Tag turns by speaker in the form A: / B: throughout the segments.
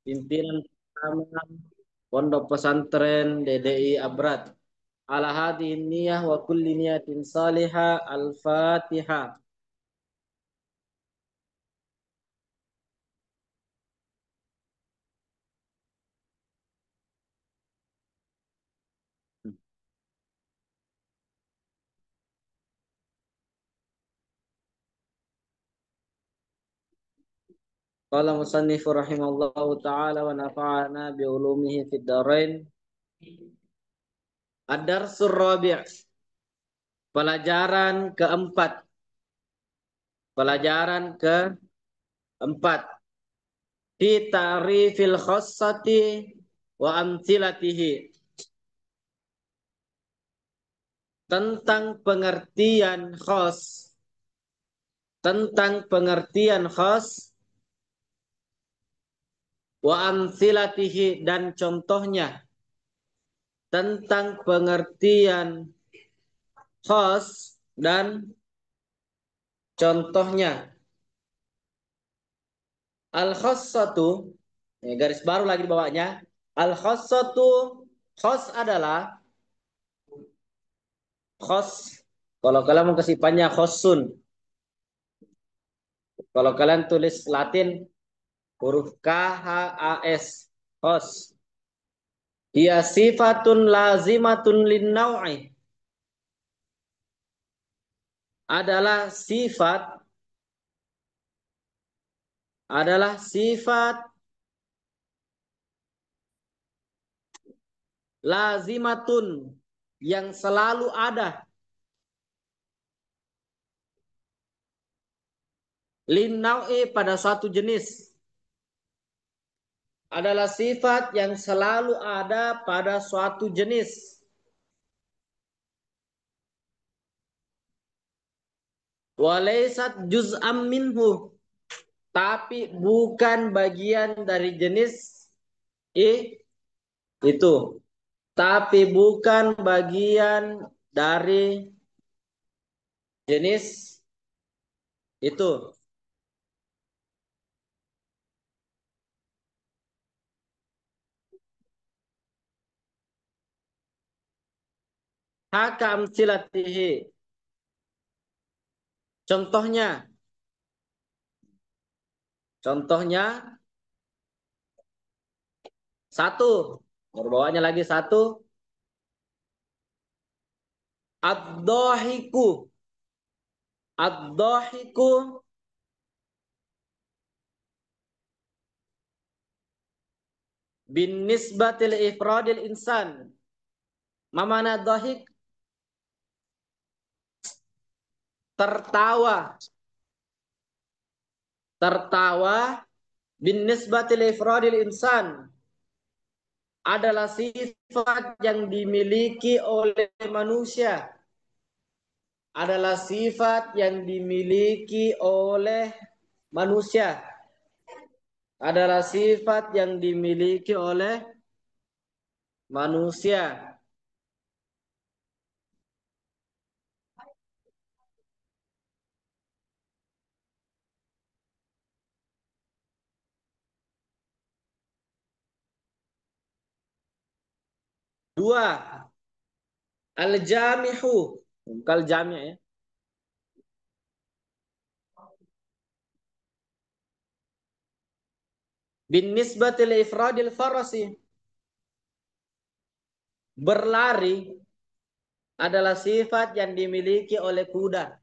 A: pimpinan pertama Pondok Pesantren DDI Abrat. Ala hadhihi niyah wa kulli niyatin salihah. Al-Fatihah. Qala musannifu rahimallahu ta'ala wa nafa'ana bi ulumihi fid dharain. Ad-darsur rabi'. Pelajaran keempat. Pelajaran keempat. Fi ta'rifil khassati wa amthilatihi. Tentang pengertian khas. Tentang pengertian khas. Wa amthilatihi dan contohnya. Tentang pengertian khas dan contohnya. Al-khassatu, garis baru lagi di bawahnya. Al-khassatu, khas adalah khas. Kalau kalian mau kesipannya khossun. Kalau kalian tulis Latin huruf K H A S, khas. Ia sifatun lazimatun linnau'i. Adalah sifat lazimatun yang selalu ada linnau'i pada suatu jenis. Adalah sifat yang selalu ada pada suatu jenis. Walaysat juz'am minhu, tapi bukan bagian dari jenis itu. Tapi bukan bagian dari jenis itu. Hakam silatihi. Contohnya. Satu. Berbawanya lagi satu. Ad-dahiku. Ad-dahiku. Bin nisbatil ifradil insan. Mamana dahik? Tertawa. Tertawa bin nisbatil ifradil insan adalah sifat yang dimiliki oleh manusia. Adalah sifat yang dimiliki oleh manusia. Adalah sifat yang dimiliki oleh manusia. Dua. Al-jamihu. Bukan jami' ya. Bin nisbatil ifradil farasi. Berlari adalah sifat yang dimiliki oleh kuda.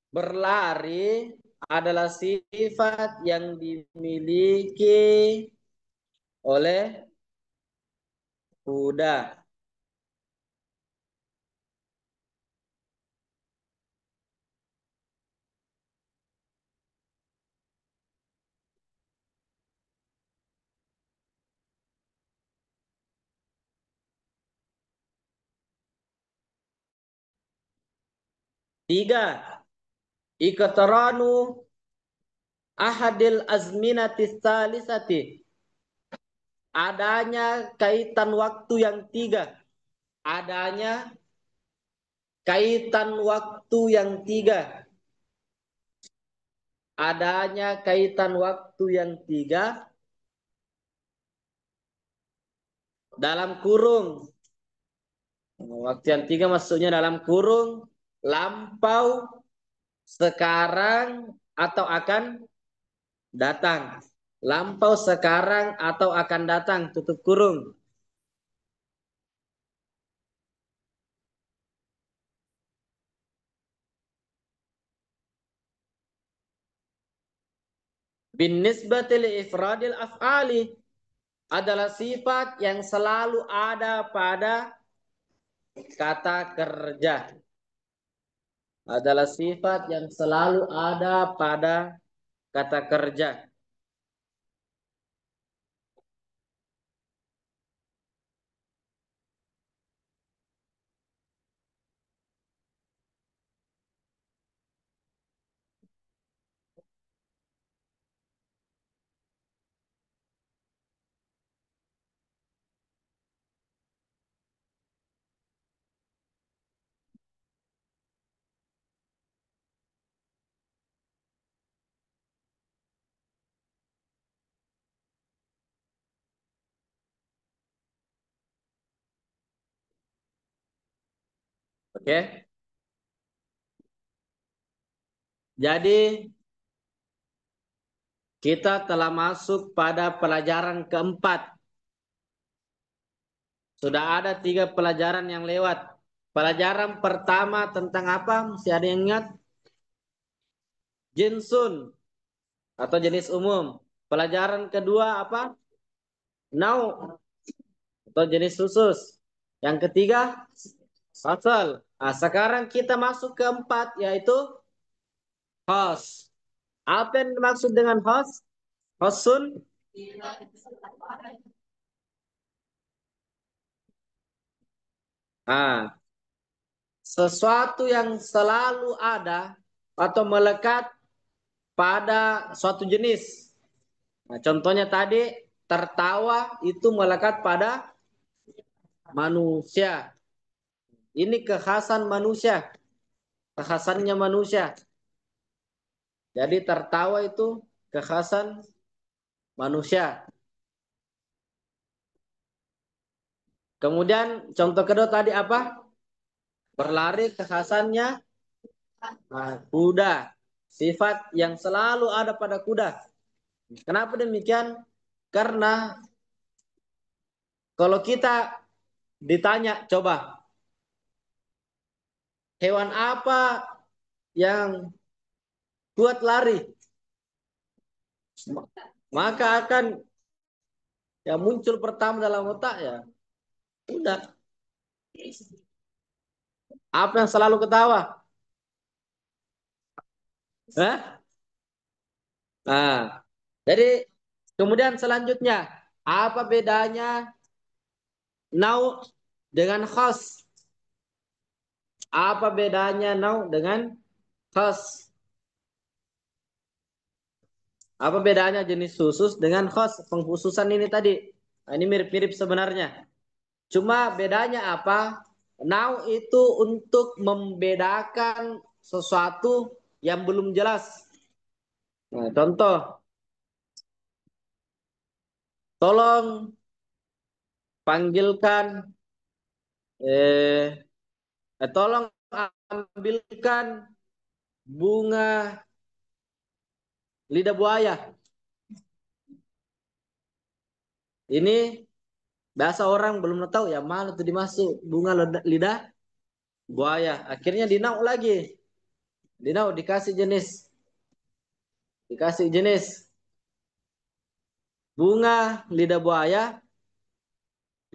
A: Berlari adalah sifat yang dimiliki oleh kuda. Tiga. Iqtaranu ahadil azminati salisati. Adanya kaitan waktu yang tiga. Adanya kaitan waktu yang tiga. adanya kaitan waktu yang tiga dalam kurung. Waktu yang tiga maksudnya dalam kurung lampau, sekarang, atau akan datang. Lampau, sekarang, atau akan datang. Tutup kurung. Bin nisbati li ifradil af'ali adalah sifat yang selalu ada pada kata kerja. Adalah sifat yang selalu ada pada kata kerja. Oke. Jadi kita telah masuk pada pelajaran keempat. Sudah ada 3 pelajaran yang lewat. Pelajaran pertama tentang apa? Masih ada yang ingat? Jinsun atau jenis umum. Pelajaran kedua apa? Nau atau jenis khusus. Yang ketiga, fasal. Nah, sekarang kita masuk keempat yaitu host. Apa yang dimaksud dengan host? Hosun? Ah, sesuatu yang selalu ada atau melekat pada suatu jenis. Nah, contohnya tadi tertawa itu melekat pada manusia. Ini kekhasan manusia, kekhasannya manusia. Jadi tertawa itu kekhasan manusia. Kemudian contoh kedua tadi apa? Berlari kekhasannya kuda. Sifat yang selalu ada pada kuda. Kenapa demikian? Karena kalau kita ditanya, coba hewan apa yang kuat lari? Maka akan yang muncul pertama dalam otak ya kuda. Apa yang selalu ketawa? Hah? Nah, jadi kemudian selanjutnya apa bedanya nau dengan khas? Apa bedanya nau dengan khas? Apa bedanya jenis khusus dengan khas? Pengkhususan ini tadi. Nah, ini mirip-mirip sebenarnya. Cuma bedanya apa? Nau itu untuk membedakan sesuatu yang belum jelas. Nah, contoh, tolong panggilkan, eh, tolong ambilkan bunga lidah buaya. Ini bahasa orang belum tahu ya mana tuh dimasuk bunga lidah buaya. Akhirnya dinau lagi. Dinau dikasih jenis. Dikasih jenis bunga lidah buaya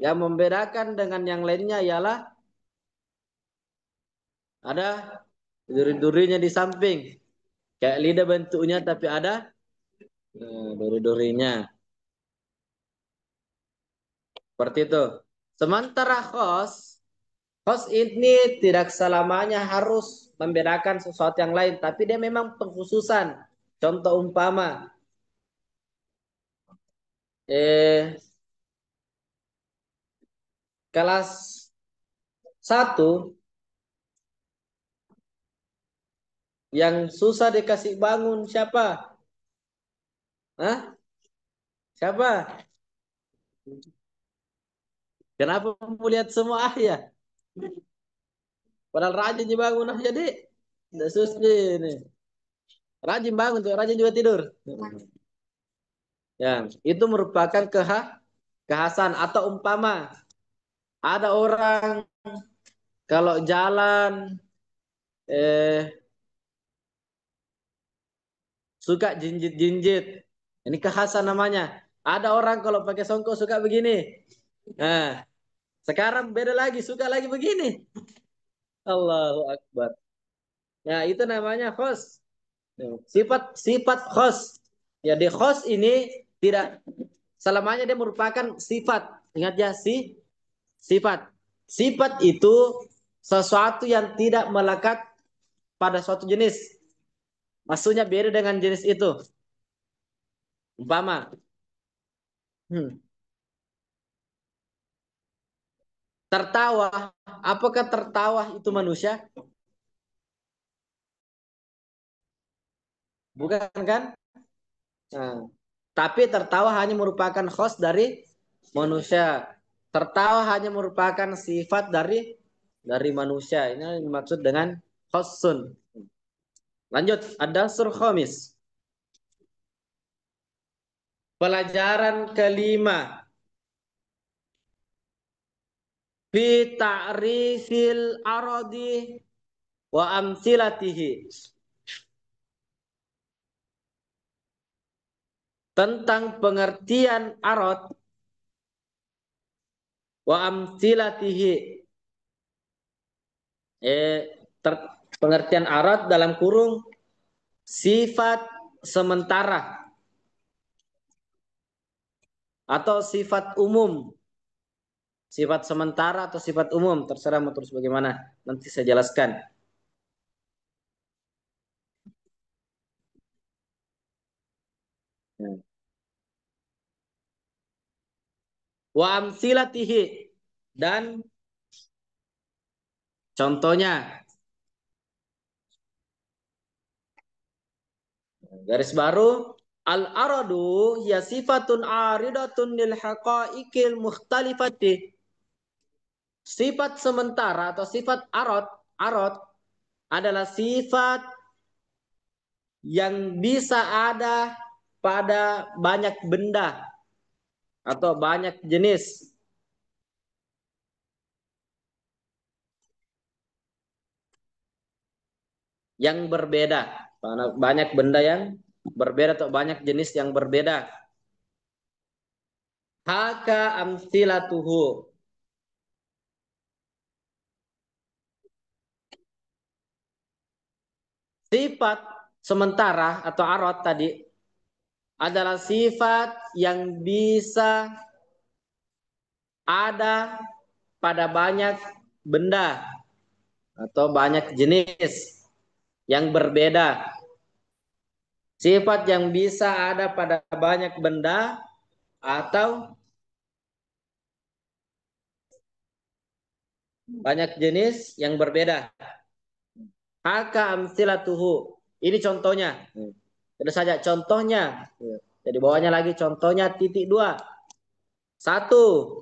A: yang membedakan dengan yang lainnya ialah ada duri-durinya di samping. Kayak lidah bentuknya tapi ada duri-durinya. Seperti itu. Sementara host ini tidak selamanya harus membedakan sesuatu yang lain, tapi dia memang pengkhususan. Contoh umpama, eh, kelas 1 Yang susah dikasih bangun siapa? Hah? Siapa? Kenapa kamu lihat semua ya? Padahal rajin bangun jadi. Tidak susah ini. Rajin bangun tuh, rajin juga tidur. Ya, itu merupakan kekhasan atau umpama ada orang kalau jalan eh suka jinjit-jinjit. Ini kekhasan namanya. Ada orang kalau pakai songkok suka begini. Nah, sekarang beda lagi, suka lagi begini. Allahu Akbar. Nah, itu namanya khos. Sifat khos. Jadi khos ini tidak selamanya dia merupakan sifat. Ingat ya, sifat. Sifat itu sesuatu yang tidak melekat pada suatu jenis. Maksudnya beda dengan jenis itu. Umpama, hmm, tertawa. Apakah tertawa itu manusia? Bukan kan? Nah, tapi tertawa hanya merupakan khos dari manusia. Tertawa hanya merupakan sifat dari manusia. Ini dimaksud dengan khosun. Lanjut, ada surkhomis. Pelajaran kelima. Fi ta'rifil aradi wa amsilatihi. Tentang pengertian arad wa amsilatihi. Eh, pengertian arad dalam kurung sifat sementara atau sifat umum. Sifat sementara atau sifat umum, terserah mau terus bagaimana. Nanti saya jelaskan. Wa amsilatihi dan contohnya. Garis baru, al-aradu ya sifatun aridatun lil haqaiqil mukhtalifati. Sifat sementara atau sifat arad adalah sifat yang bisa ada pada banyak benda atau banyak jenis. Yang berbeda. Banyak benda yang berbeda atau banyak jenis yang berbeda. Haka amsilatuhu. Sifat sementara atau arad tadi adalah sifat yang bisa ada pada banyak benda atau banyak jenis yang berbeda. Sifat yang bisa ada pada banyak benda atau banyak jenis yang berbeda. Haka amsilatuhu. Ini contohnya. Itu saja contohnya. Jadi bawahnya lagi contohnya titik dua. Satu.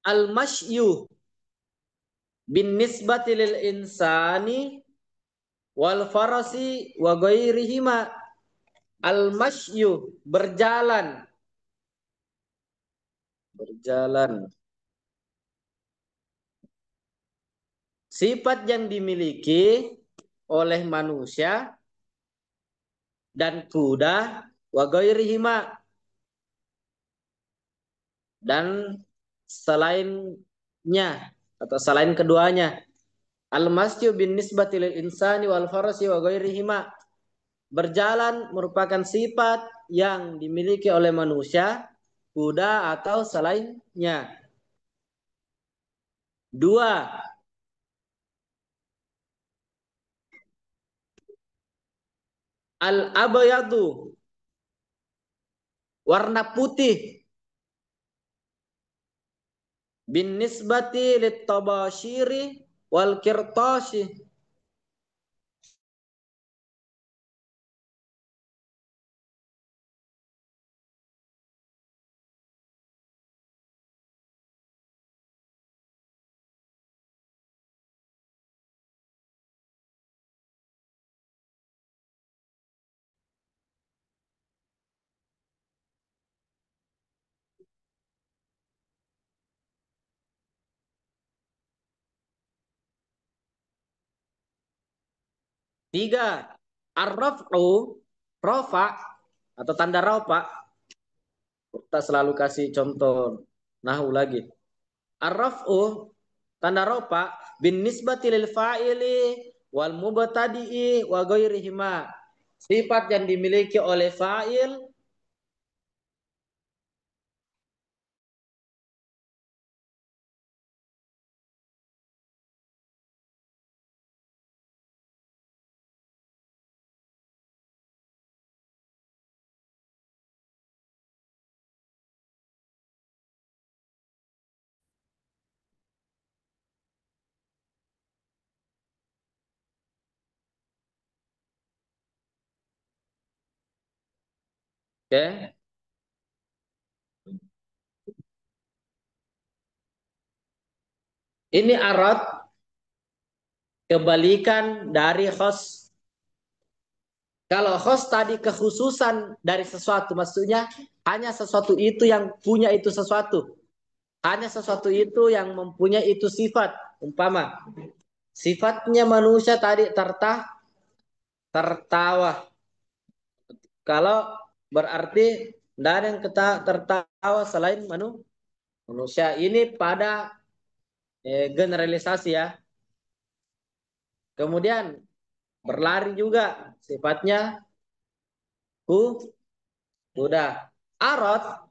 A: Al-masyu bin nisbati lil insani wal farasi wa ghairihima. Al-masyu berjalan. Berjalan. Sifat yang dimiliki oleh manusia dan kuda wa ghairihima dan selainnya atau selain keduanya. Al-masyu bin nisbati lil insani wal farasi wa ghairihima. Berjalan merupakan sifat yang dimiliki oleh manusia, kuda atau selainnya. Dua, Al-abayadu, warna putih. Bin nisbati lit-tabashiri wal kirtashi. Tiga, ar-raf'u, rofa atau tanda rofa. Kita selalu kasih contoh nahu lagi. Ar-raf'u, tanda rofa, bin nisbati lil fa'ili wal mubtadi'i wa ghairihima. Sifat yang dimiliki oleh fa'il. Oke. Ini arad, kebalikan dari khos. Kalau khos tadi kekhususan dari sesuatu, maksudnya hanya sesuatu itu yang punya itu sesuatu. Hanya sesuatu itu yang mempunyai itu sifat. Umpama, sifatnya manusia tadi tertawa. Kalau berarti tidak ada yang tertawa selain manusia. Ini pada generalisasi ya. Kemudian berlari juga sifatnya kuda. Arot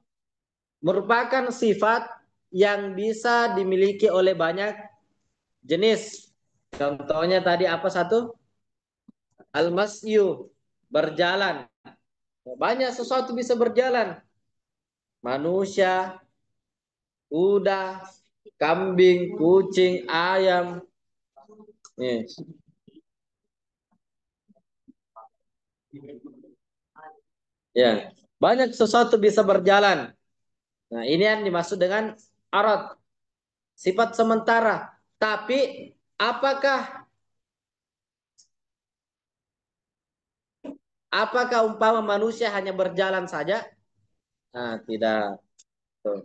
A: merupakan sifat yang bisa dimiliki oleh banyak jenis. Contohnya tadi apa satu? Al-masyu, berjalan. Banyak sesuatu bisa berjalan. Manusia, kuda, kambing, kucing, ayam. Nih. Ya, banyak sesuatu bisa berjalan. Nah, ini yang dimaksud dengan arad, sifat sementara. Tapi apakah umpama manusia hanya berjalan saja? Nah, tidak. Tuh.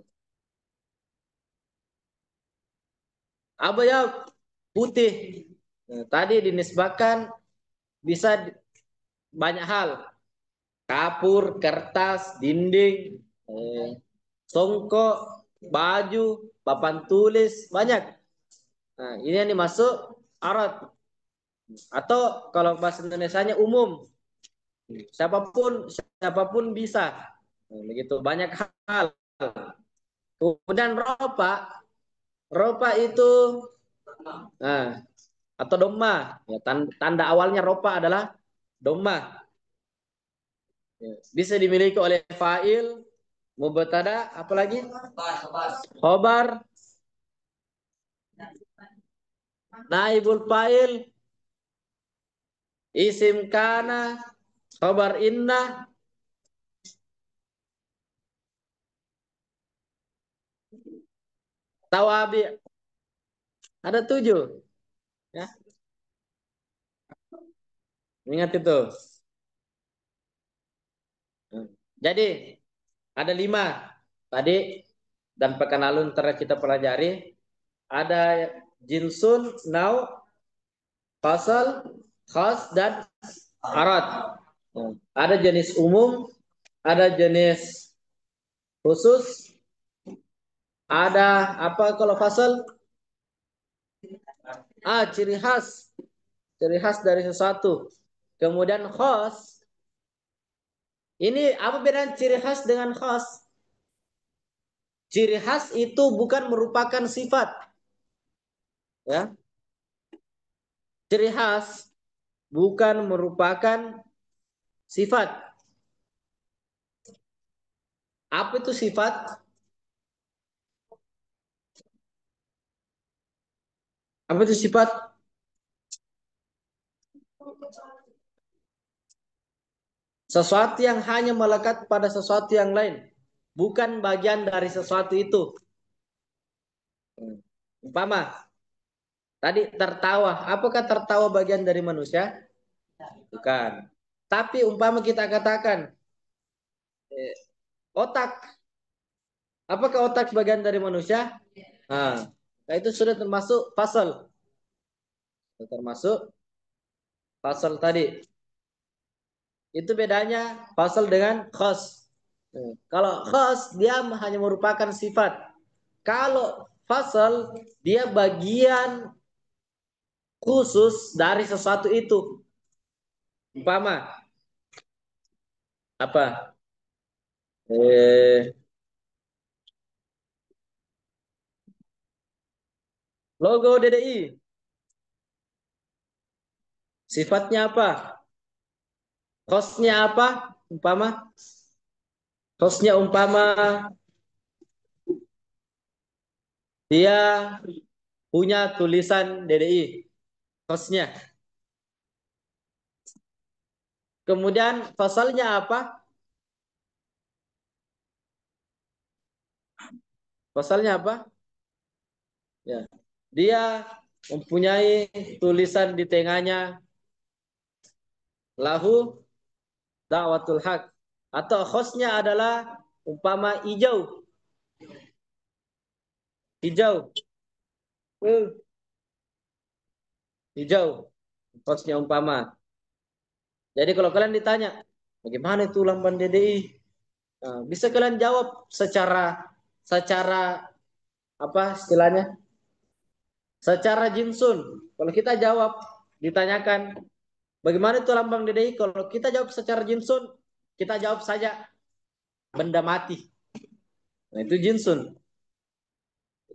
A: Apa ya putih? Nah, tadi dinisbahkan bisa banyak hal. Kapur, kertas, dinding, songkok, baju, papan tulis, banyak. Nah, ini yang dimasuk arad. Atau kalau bahasa Indonesianya umum. Siapapun bisa. Nah, begitu banyak hal. Kemudian ropa itu nah, atau doma. Ya, tanda awalnya ropa adalah doma. Ya, bisa dimiliki oleh fa'il, mubtada, apalagi khobar, naibul fa'il, isim kana, khobar inna, tawabi. Ada 7. Ya, ingat itu. Jadi ada 5 tadi dan pekan lalu ntar kita pelajari. Ada jinsun, nau, fasal, khas, dan arad. Ada jenis umum, ada jenis khusus, ada apa kalau fasal? Ciri khas dari sesuatu. Kemudian khas, ini apa bedanya ciri khas dengan khas? Ciri khas itu bukan merupakan sifat, ya. Ciri khas bukan merupakan Sifat. Apa itu sifat? Apa itu sifat? Sesuatu yang hanya melekat pada sesuatu yang lain, bukan bagian dari sesuatu itu. Umpama, tadi tertawa. Apakah tertawa bagian dari manusia? Bukan. Tapi umpama kita katakan eh, otak. Apakah otak bagian dari manusia? Nah, itu sudah termasuk pasal. Termasuk pasal tadi. Itu bedanya pasal dengan khas. Kalau khas dia hanya merupakan sifat. Kalau fasal dia bagian khusus dari sesuatu itu. Umpama apa? Eh, Logo DDI. Sifatnya apa? Hostnya apa? Umpama. Hostnya umpama dia punya tulisan DDI. Hostnya. Kemudian pasalnya apa? Pasalnya apa? Ya. Dia mempunyai tulisan di tengahnya lahu dakwatul haq. Atau hostnya adalah umpama hijau. Hijau. Hijau. Hostnya umpama. Jadi kalau kalian ditanya, bagaimana itu lamban DDI? Nah, bisa kalian jawab secara apa istilahnya? Secara jinsun. Kalau kita jawab, ditanyakan, bagaimana itu lambang DDI? Kalau kita jawab secara jinsun, kita jawab saja benda mati. Nah, itu jinsun.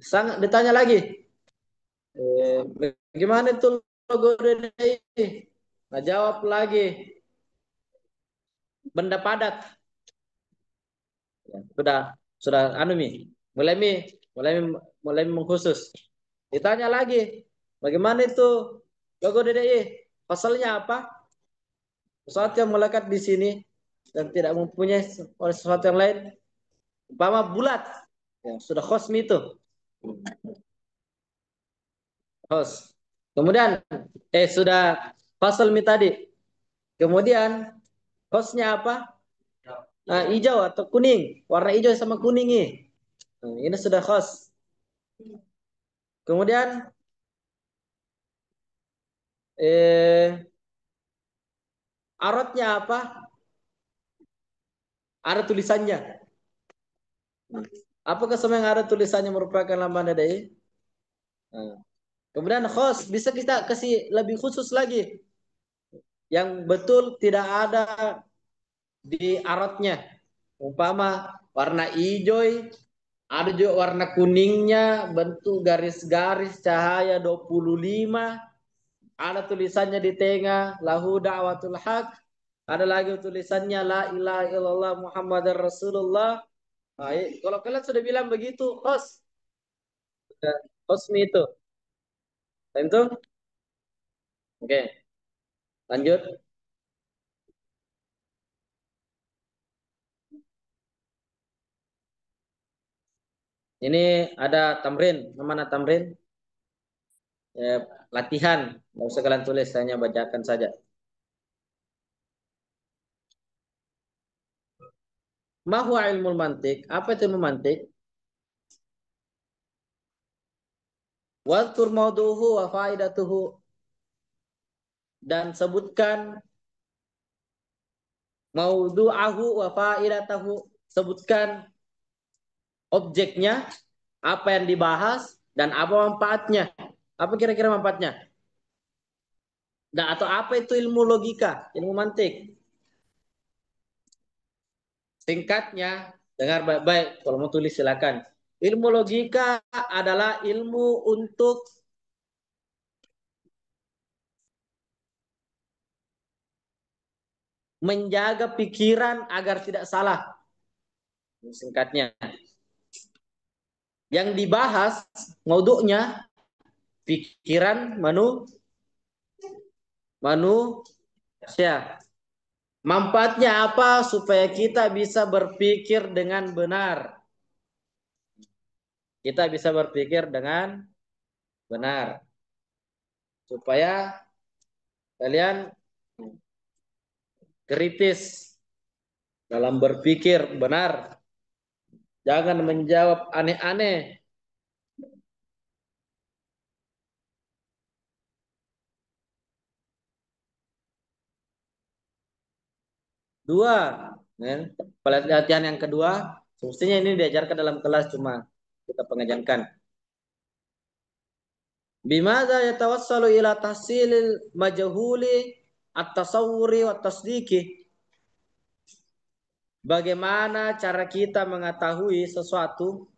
A: Sangat ditanya lagi, bagaimana itu logo DDI? Nah, jawab lagi benda padat. Ya, sudah anu mi, mulai mi, mulai mulai mengkhusus. Ditanya lagi, bagaimana itu logo DDI? Pasalnya apa? Sesuatu yang melekat di sini dan tidak mempunyai sesuatu yang lain. Umpama bulat, ya, sudah khosmi itu. Khos. Kemudian, sudah pasal mi tadi. Kemudian, khosnya apa? Nah, hijau atau kuning. Warna hijau sama kuning nih. Nah, ini sudah khos. Kemudian, eh, arotnya apa? Ada tulisannya. Apakah semua yang ada tulisannya merupakan lambang DDI? Nah, kemudian host bisa kita kasih lebih khusus lagi. Yang betul tidak ada di arotnya. Umpama warna hijau, ada juga warna kuningnya, bentuk garis-garis cahaya 25. Ada tulisannya di tengah, lahu da'watul haq. Ada lagi tulisannya la ilaha illallah Muhammadar Rasulullah. Baik, kalau kalian sudah bilang begitu, host. Host itu. Tentu? Oke, lanjut. Ini ada tamrin. Mana tamrin? Latihan. Nggak usah kalian tulis, hanya bacakan saja. Mahwa ilmu mantik. Apa itu ilmu mantik? Wadkur mauduhu wa faidatuhu. Dan sebutkan maudu'ahu wa faidatahu. Sebutkan objeknya, apa yang dibahas, dan apa manfaatnya. Apa kira-kira manfaatnya? Dan atau apa itu ilmu logika, ilmu mantik? Singkatnya, dengar baik-baik. Kalau mau tulis silakan. Ilmu logika adalah ilmu untuk menjaga pikiran agar tidak salah. Singkatnya. Yang dibahas maudhu'nya pikiran manusia. Manfaatnya apa? Supaya kita bisa berpikir dengan benar. Kita bisa berpikir dengan benar. Supaya kalian kritis dalam berpikir benar. Jangan menjawab aneh-aneh. Dua, ya. Pelatihan yang kedua, semestinya ini diajarkan dalam kelas cuma kita pengajarkan. Bimadza yatawassalu ila tahsilil majhuli at-tasawwuri wa tasdiki. Bagaimana cara kita mengetahui sesuatu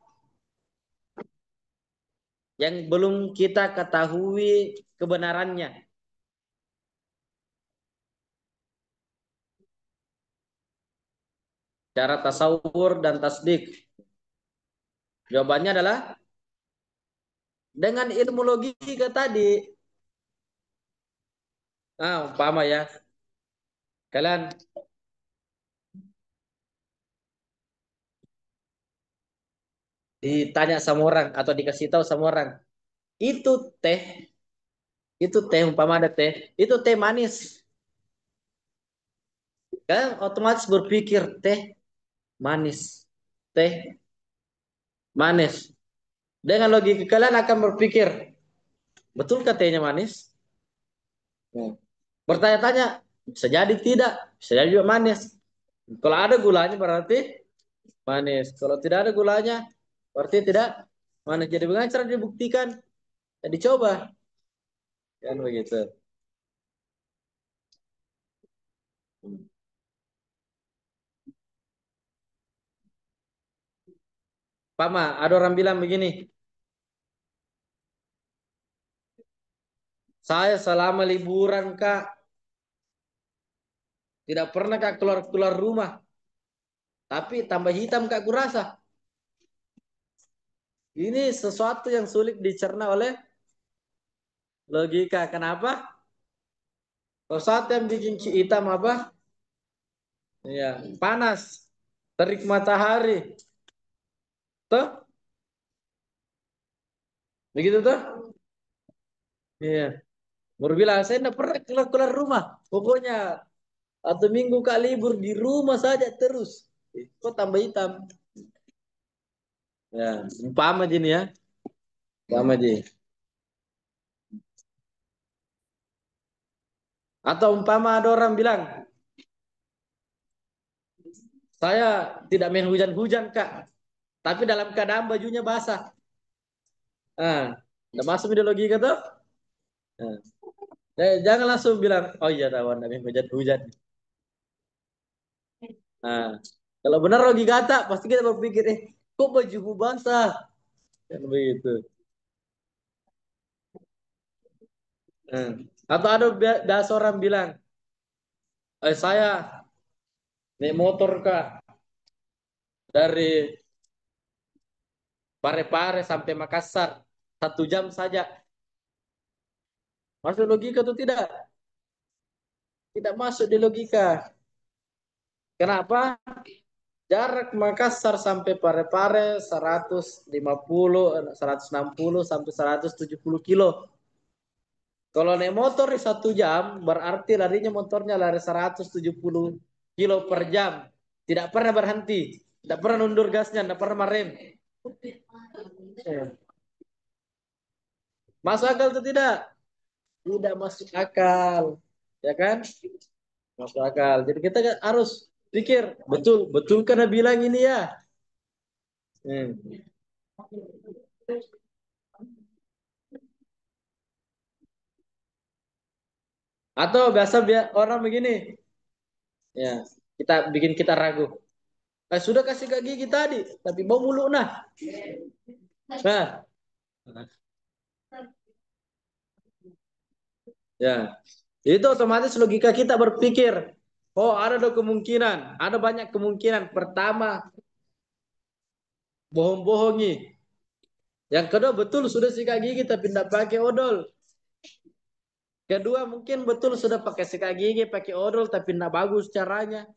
A: yang belum kita ketahui kebenarannya. Cara tasawur dan tasdik. Jawabannya adalah dengan ilmu logika tadi. Nah, umpama ya. Kalian ditanya sama orang atau dikasih tahu sama orang, itu teh, itu teh umpama ada teh, itu teh manis. Kan otomatis berpikir teh manis. Teh manis. Dengan logika kalian akan berpikir, betul katanya manis? Hmm. Bertanya-tanya, bisa jadi tidak, bisa jadi juga manis. Kalau ada gulanya berarti manis. Kalau tidak ada gulanya, berarti tidak manis. Jadi bagaimana cara dibuktikan? Ya, dicoba. Kan begitu. Pama, ada orang bilang begini, saya selama liburan Kak, tidak pernah Kak keluar-keluar rumah. Tapi tambah hitam Kak kurasa. Ini sesuatu yang sulit dicerna oleh logika. Kenapa? Sesuatu yang bikin hitam apa? Ya, panas, terik matahari. Tuh, begitu tuh? Iya. Baru bilang, saya tidak pernah keluar-keluar rumah. Pokoknya, atau minggu Kak libur di rumah saja terus. Kok tambah hitam? Ya, umpama gini ya. Umpama ji. Atau umpama ada orang bilang, saya tidak main hujan-hujan Kak. Tapi dalam keadaan bajunya basah. Ah, udah masuk ideologi kata? Nah, jangan langsung bilang, oh iya tawan main hujan-hujan. Nah, kalau benar logika kata, pasti kita berpikir, kok bajuku basah? Kan begitu. Nah, atau ada biasa orang bilang, saya naik motor Kak dari Parepare sampai Makassar 1 jam saja. Masuk logika atau tidak? Tidak masuk di logika. Kenapa? Jarak Makassar sampai Parepare 150, 160 sampai 170 kilo. Kalau naik motor di 1 jam, berarti larinya motornya lari 170 kilo per jam. Tidak pernah berhenti. Tidak pernah mundur gasnya, tidak pernah merem. Masuk akal atau tidak? Tidak masuk akal. Ya kan? Masuk akal. Jadi kita harus pikir, betul, betul karena bilang ini ya. Hmm. Atau biasa orang begini, ya kita bikin kita ragu. Sudah kasih ke gigi tadi, tapi bau mulut nah. Nah, ya itu otomatis logika kita berpikir. Oh, ada dua kemungkinan. Ada banyak kemungkinan. Pertama, bohong-bohongi. Yang kedua, betul sudah sikat gigi tapi tidak pakai odol. Kedua, mungkin betul sudah pakai sikat gigi, pakai odol tapi tidak bagus caranya.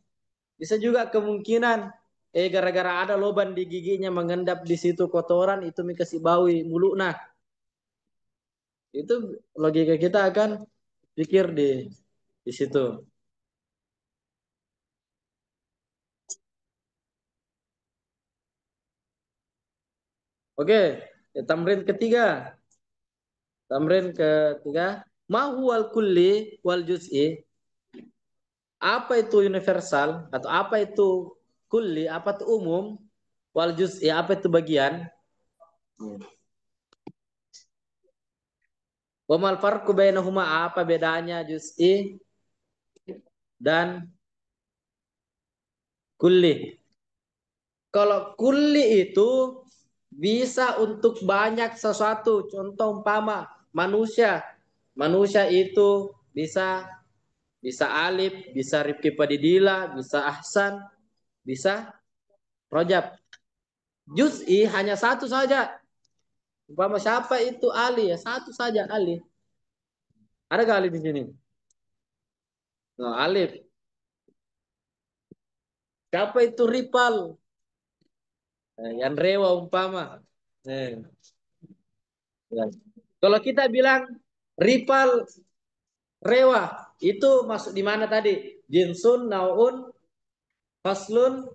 A: Bisa juga kemungkinan, gara-gara ada lubang di giginya mengendap di situ kotoran, itu kasih bawi mulut. Nah, itu logika kita akan pikir di situ. Oke, tamrin ketiga. Tamrin ketiga. Ma huwal kulli wal juz'i? Apa itu universal atau apa itu kulli? Apa itu umum? Wal juz'i apa itu bagian? Wa mal farqu bainahuma, apa bedanya juz'i dan kulli? Kalau kulli itu bisa untuk banyak sesuatu. Contoh umpama manusia. Manusia itu bisa Alif, bisa Rifki Padidila, bisa Ahsan, bisa Rojab. Juz'i hanya satu saja. Umpama siapa itu Ali ya, satu saja Ali. Ada gak Alif di sini? Nah, Alif. Siapa itu Ripal? Yang Rewa umpama. Eh, ya. Kalau kita bilang Ripal Rewa, itu masuk di mana tadi? Jinsun, Naun, Faslun,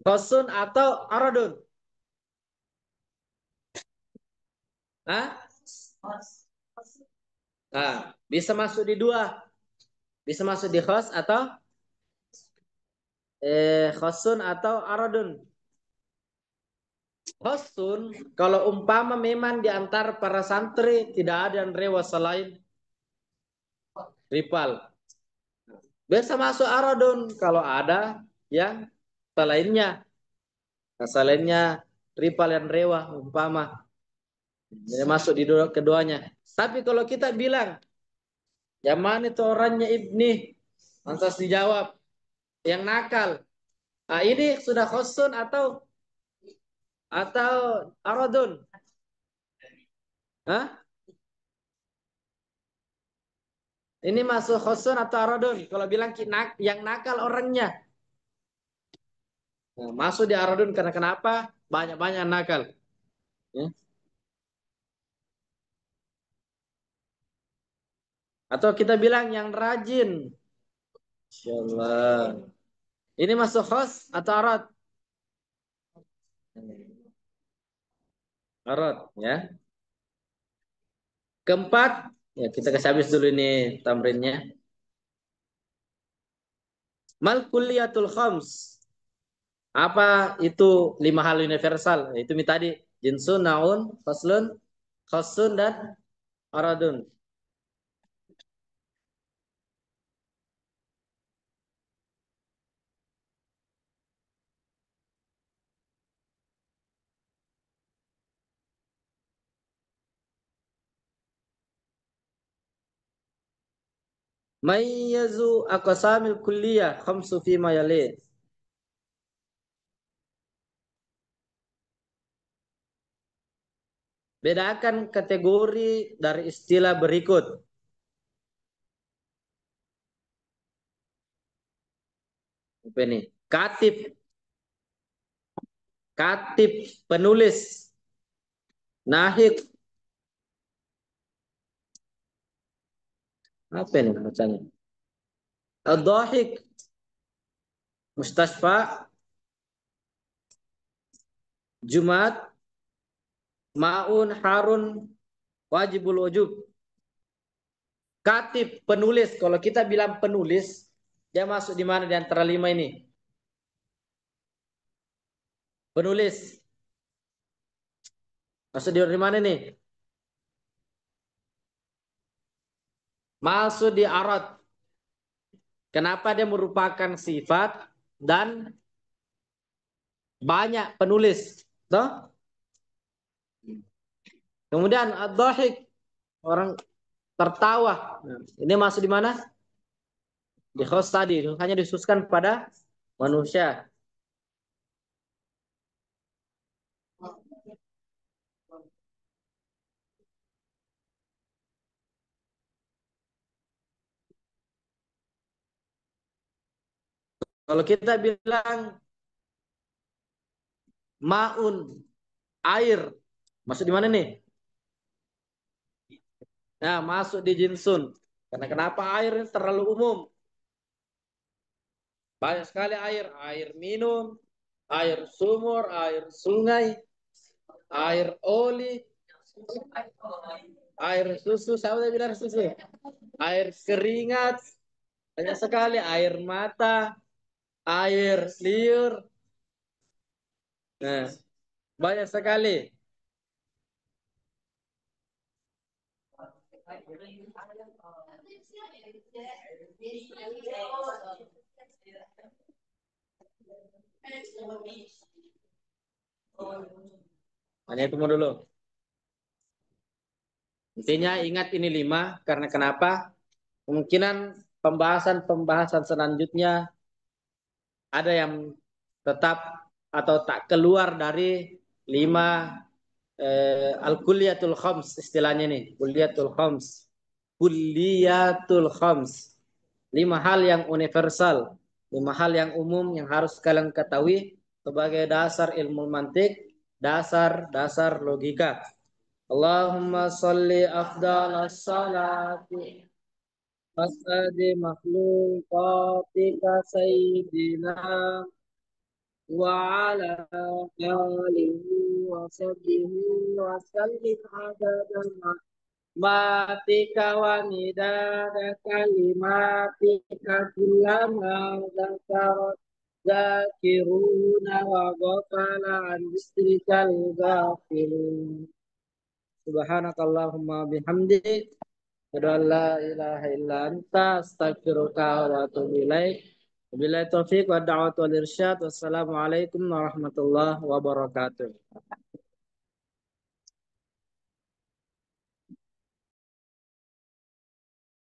A: Khosun atau Aradun? Hah? Nah, bisa masuk di dua. Bisa masuk di khos atau khosun atau aradun. Khosun kalau umpama memang di antara para santri tidak ada yang rewa selain ripal. Bisa masuk aradun kalau ada yang selainnya. Nah, selainnya ripal yang rewa umpama. Jadi masuk di dua, keduanya. Tapi kalau kita bilang yang mana itu orangnya Ibni, lantas dijawab yang nakal. Nah, ini sudah khosun atau aradun? Hah? Ini masuk khosun atau aradun? Kalau bilang yang nakal orangnya. Nah, masuk di aradun karena kenapa? Banyak-banyak nakal. Ya. Atau kita bilang yang rajin. Insyaallah. Ini masuk khos atau arad? Arad, ya. Keempat, ya kita kasih habis dulu ini tamrinnya. Mal kulliyatul khams. Apa itu lima hal universal? Itu tadi jinsun, naun, faslun, khosun dan aradun. Mayyazu aqsamil kulliyah khamsu fi ma yali. Bedakan kategori dari istilah berikut. Apa ini? Katib, katib penulis, nahik, apa ini bacanya? Ad-dhahik, mustasfa, jumat, maun, harun, wajibul wujub. Katib penulis, kalau kita bilang penulis, dia masuk di mana di antara lima ini? Penulis, masuk di mana nih? Masuk di arad. Kenapa dia merupakan sifat dan banyak penulis? Toh? Kemudian ad-dhahik, orang tertawa. Ini masuk di mana? Di khos tadi hanya dikhususkan pada manusia. Kalau kita bilang maun, air, masuk di mana nih? Nah, masuk di jinsun. Karena kenapa air ini terlalu umum? Banyak sekali air, air minum, air sumur, air sungai, air oli, air susu, siapa yang bilang susu? Air keringat, banyak sekali air mata, air liur. Nah, banyak sekali. Hanya itu dulu. Intinya ingat ini 5 karena kenapa? Kemungkinan pembahasan-pembahasan selanjutnya ada yang tetap atau tak keluar dari 5 al-kulliyatul khams istilahnya nih, kulliyatul khams. Kulliyatul khams. 5 hal yang universal, 5 hal yang umum yang harus kalian ketahui sebagai dasar ilmu mantik, dasar-dasar logika. Allahumma salli afdal salati asadi makhlukatika sayyidina wa ala alihi wa sahbihi wa sallim adada matika wa nidada kalimatika kullama zakarat zakiruna wa ghafala an istrikal ghafilun. Subhanakallahumma bihamdik. Asyhadu an la ilaha illa anta astaghfiruka wa atubu ilaik. Wabillahi taufiq wa da'watu wal irsyad. Wassalamualaikum warahmatullahi wabarakatuh.